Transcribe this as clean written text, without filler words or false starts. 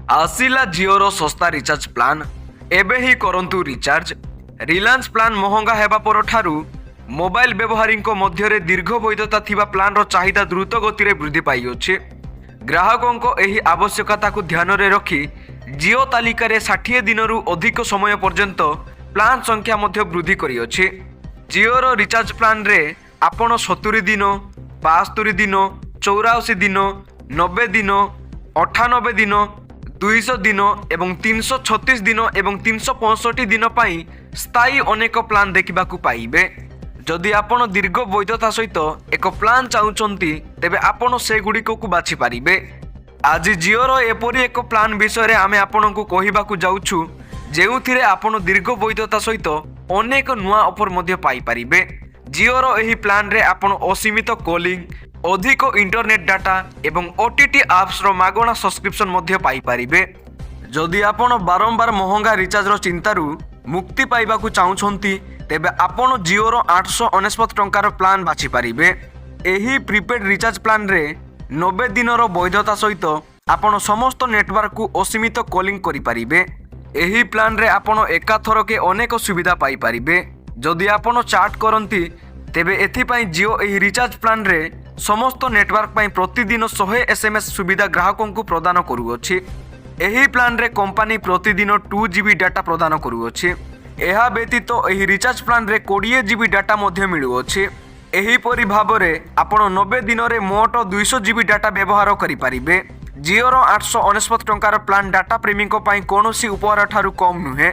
आसिला जिओर सस्ता recharge plan एबे ही करंतु रिचार्ज। रिलायंस प्लान महंगा हेबा परठारु मोबाइल व्यवहारी मध्य दीर्घ वैधता थिबा प्लान रो चाहिदा द्रुत गति रे वृद्धि पाई अछि। ग्राहकों को एही आवश्यकता को ध्यान रे रखी जिओ तालिका रे 60 दिनरु अधिक समय पर्यंत प्लान संख्या मध्य वृद्धि करी अछि। जिओर रिचार्ज प्लान रे आपण 70 दिन 72 दिन 84 दिन 90 दिन 98 दिन 200 दिन एवं 336 दिन एवं 365 दिन पाई स्थायी अनेक प्लान देखा पाइबे। जदि आपण दीर्घ वैधता सहित एक प्लान चाहूँगी तेबे आपण से गुड़िक को बाछि पारिबे। आज जिओर एपरी एक प्लान विषय आमे आपण को कहिबाकू जाउछु जेउथिरे आपण दीर्घ वैधता सहित अनेक नुआ ऑफर मध्य पाई पारिबे। जिओर एही प्लान रे आपण असीमित कॉलिंग अधिक इंटरनेट डाटा एवं ओटीटी एप्स रो मागणा सब्सक्रिप्शन मध्य पाई पारिबे। जदि आपण बारंबार महंगा रिचार्ज रो चिंतारू मुक्ति पाइबाकू चाहूछंती तेबे आपण जिओर 899 टंकार प्लान बाछि पारिबे। एही प्रीपेड रिचार्ज प्लान रे 90 दिनर वैधता सहित आपण समस्त नेटवर्क को असीमित कॉलिंग करि पारिबे। एही प्लान रे आपण एकाथर के अनेक सुविधा पाई पारिबे। जदि आपण चाट करंती तेबे एथिपाई जिओ एही रिचार्ज प्लान रे समस्त नेटवर्क पाई प्रतिदिन 100 एसएमएस सुविधा ग्राहकों को प्रदान करूअछि। एही प्लान रे कंपनी प्रतिदिन 2 जीबी डाटा प्रदान करूअछि। एहा व्यतीत एही रिचार्ज प्लान रे 20 जीबी डाटा मध्य मिलुअछि। एहीपरि भाबरे आपण 90 दिन रे मोट 200 जीबी डाटा व्यवहार करि पारिबे। जिओर 899 टंकार प्लान डाटा प्रेमी को पाई कोनोसी उपहार ठारू कम नुहे।